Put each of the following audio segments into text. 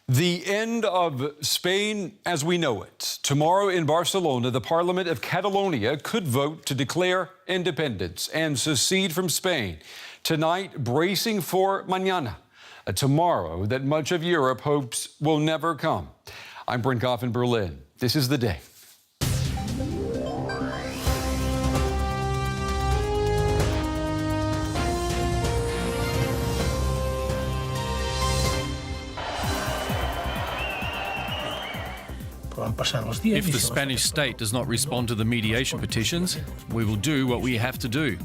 The end of Spain as we know it. Tomorrow in Barcelona, the Parliament of Catalonia could vote to declare independence and secede from Spain. Tonight, bracing for Mañana, a tomorrow that much of Europe hopes will never come. I'm Brent Goff in Berlin. This is The Day. If the Spanish state does not respond to the mediation petitions, we will do what we have to do.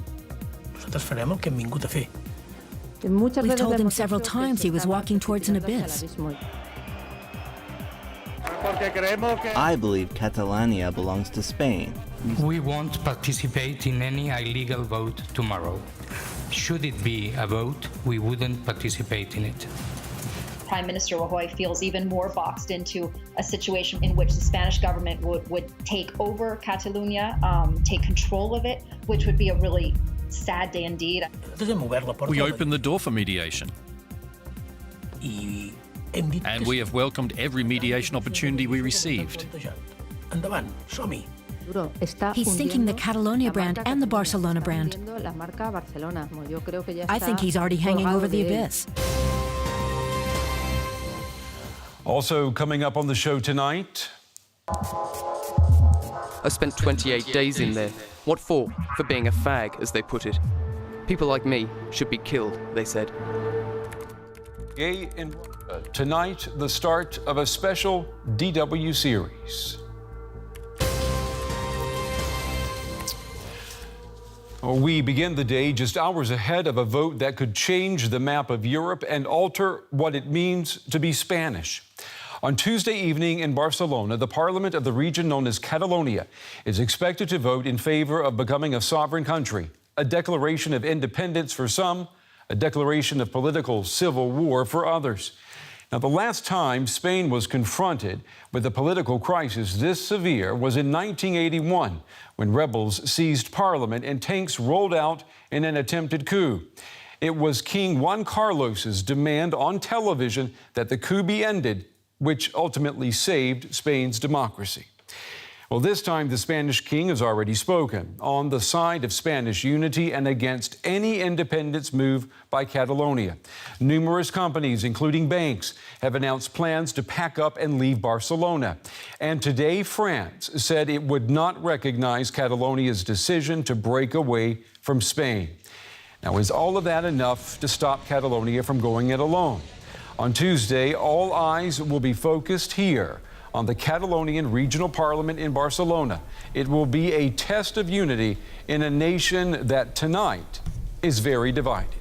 We've told him several times he was walking towards an abyss. I believe Catalonia belongs to Spain. We won't participate in any illegal vote tomorrow. Should it be a vote, we wouldn't participate in it. Prime Minister Rajoy feels even more boxed into a situation in which the Spanish government would take over Catalonia, take control of it, which would be a really sad day indeed. We opened the door for mediation. And we have welcomed every mediation opportunity we received. He's sinking the Catalonia brand and the Barcelona brand. I think he's already hanging over the abyss. Also coming up on the show tonight. I spent 28 days in there. What for? For being a fag, as they put it. People like me should be killed, they said. Gay in tonight, the start of a special DW series. We begin the day just hours ahead of a vote that could change the map of Europe and alter what it means to be Spanish. On Tuesday evening in Barcelona, the parliament of the region known as Catalonia is expected to vote in favor of becoming a sovereign country, a declaration of independence for some, a declaration of political civil war for others. Now, the last time Spain was confronted with a political crisis this severe was in 1981, when rebels seized parliament and tanks rolled out in an attempted coup. It was King Juan Carlos's demand on television that the coup be ended, which ultimately saved Spain's democracy. Well, this time the Spanish king has already spoken on the side of Spanish unity and against any independence move by Catalonia. Numerous companies, including banks, have announced plans to pack up and leave Barcelona. And today, France said it would not recognize Catalonia's decision to break away from Spain. Now, is all of that enough to stop Catalonia from going it alone? On Tuesday, all eyes will be focused here on the Catalonian Regional Parliament in Barcelona. It will be a test of unity in a nation that tonight is very divided.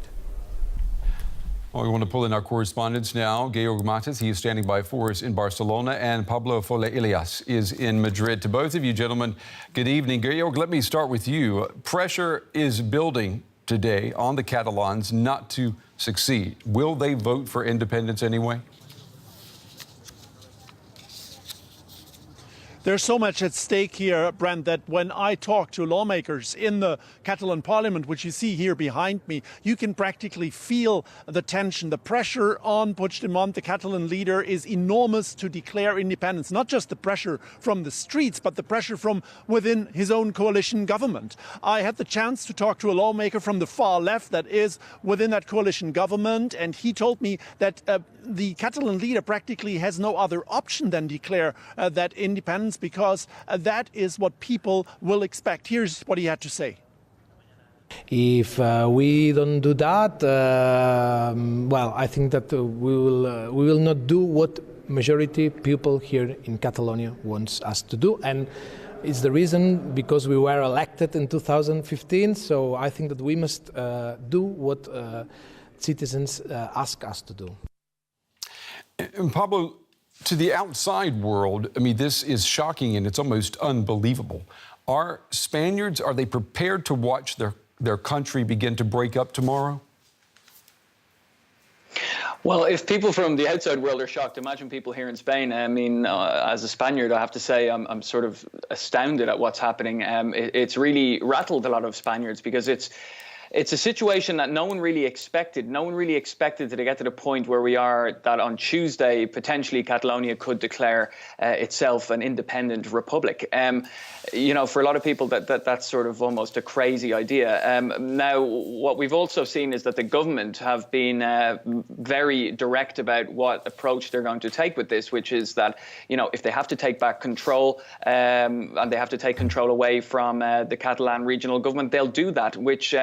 Well, we want to pull in our correspondents now. Georg Mattes, he is standing by for us in Barcelona, and Pablo Folle Elias is in Madrid. To both of you gentlemen, good evening. Georg, let me start with you. Pressure is building today on the Catalans not to succeed. Will they vote for independence anyway? There's so much at stake here, Brent, that when I talk to lawmakers in the Catalan parliament, which you see here behind me, you can practically feel the tension. The pressure on Puigdemont, the Catalan leader, is enormous to declare independence. Not just the pressure from the streets, but the pressure from within his own coalition government. I had the chance to talk to a lawmaker from the far left that is within that coalition government, and he told me that the Catalan leader practically has no other option than declare that independence, because that is what people will expect. Here's what he had to say. If we don't do that, well, I think that we will not do what majority people here in Catalonia wants us to do, and it's the reason because we were elected in 2015. So I think that we must do what citizens ask us to do. And Pablo, to the outside world, I mean, this is shocking and it's almost unbelievable. Are Spaniards, are they prepared to watch their country begin to break up tomorrow? Well, if people from the outside world are shocked, imagine people here in Spain. I mean, as a Spaniard, I have to say I'm sort of astounded at what's happening. It's really rattled a lot of Spaniards because it's it's a situation that no one really expected. No one really expected to get to the point where we are, that on Tuesday, potentially Catalonia could declare itself an independent republic. You know, for a lot of people, that's sort of almost a crazy idea. Now, what we've also seen is that the government have been very direct about what approach they're going to take with this, which is that, you know, if they have to take back control and they have to take control away from the Catalan regional government, they'll do that, which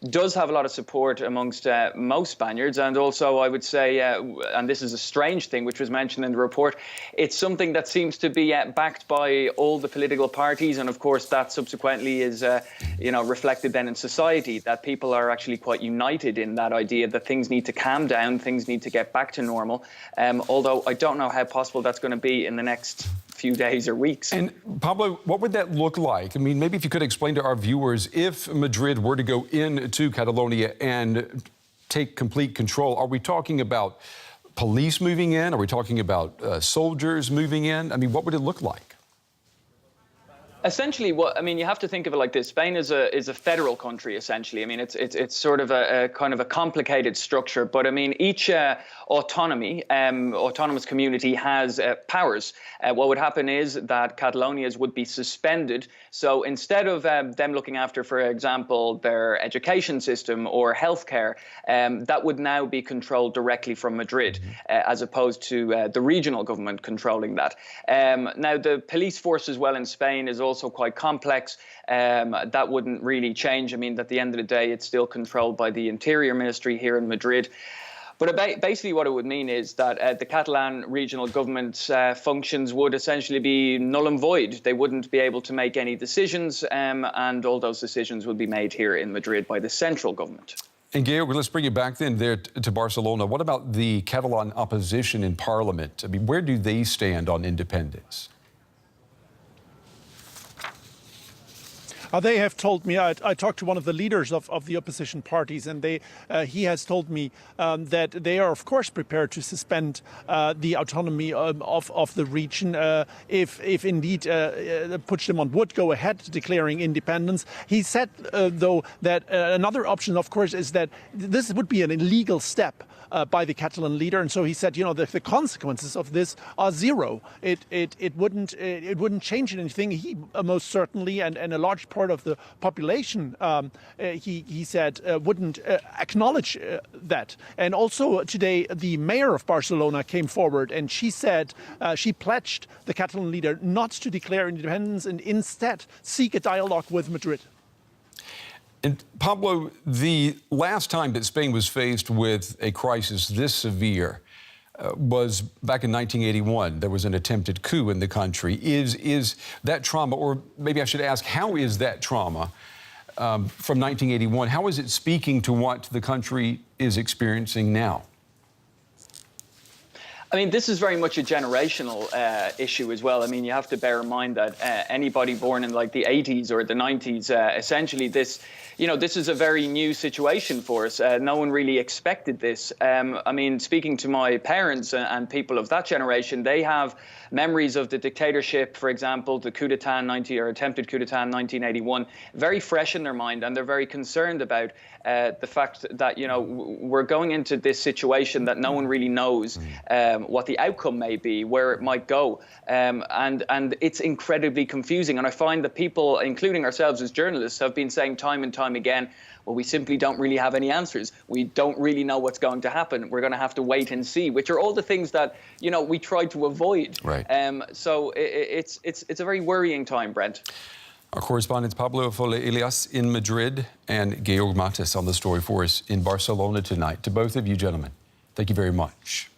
does have a lot of support amongst most Spaniards. And also, I would say, and this is a strange thing which was mentioned in the report, it's something that seems to be backed by all the political parties. And of course, that subsequently is, you know, reflected then in society, that people are actually quite united in that idea that things need to calm down, things need to get back to normal. Although I don't know how possible that's going to be in the next few days or weeks. And Pablo, what would that look like? I mean, maybe if you could explain to our viewers, if Madrid were to go into Catalonia and take complete control, are we talking about police moving in? Are we talking about soldiers moving in? I mean, what would it look like? Essentially, you have to think of it like this. Spain is a federal country, essentially. I mean, it's sort of a kind of a complicated structure. But I mean, each autonomous community has powers. What would happen is that Catalonia's would be suspended. So instead of them looking after, for example, their education system or healthcare, that would now be controlled directly from Madrid, as opposed to the regional government controlling that. Now, the police force as well in Spain is also quite complex. That wouldn't really change. I mean, at the end of the day, it's still controlled by the Interior Ministry here in Madrid. But basically what it would mean is that the Catalan regional government's functions would essentially be null and void. They wouldn't be able to make any decisions, and all those decisions would be made here in Madrid by the central government. And Georg, let's bring you back then there to Barcelona. What about the Catalan opposition in Parliament? I mean, where do they stand on independence? They have told me, I talked to one of the leaders of the opposition parties, and he has told me that they are, of course, prepared to suspend the autonomy of the region if indeed Puigdemont would go ahead declaring independence. He said, though, that another option, of course, is that this would be an illegal step by the Catalan leader, and so he said, you know, the consequences of this are zero. It wouldn't change anything. He most certainly, and a large part of the population, he said, wouldn't acknowledge that. And also today, the mayor of Barcelona came forward, and she said she pledged the Catalan leader not to declare independence and instead seek a dialogue with Madrid. And Pablo, the last time that Spain was faced with a crisis this severe was back in 1981. There was an attempted coup in the country. Is that trauma, or maybe I should ask, how is that trauma from 1981, how is it speaking to what the country is experiencing now? I mean, this is very much a generational issue as well. I mean, you have to bear in mind that anybody born in like the 80s or the 90s, essentially this, you know, this is a very new situation for us. No one really expected this. I mean, speaking to my parents and people of that generation, they have memories of the dictatorship, for example, the coup d'etat attempted coup d'etat in 1981, very fresh in their mind, and they're very concerned about the fact that, you know, we're going into this situation that no one really knows what the outcome may be, where it might go, and it's incredibly confusing. And I find that people, including ourselves as journalists, have been saying time and time again, well, we simply don't really have any answers. We don't really know what's going to happen. We're going to have to wait and see, which are all the things that, you know, we tried to avoid. Right. So it's a very worrying time, Brent. Our correspondents Pablo Elias in Madrid and Georg Mattes on the story for us in Barcelona tonight. To both of you gentlemen, thank you very much.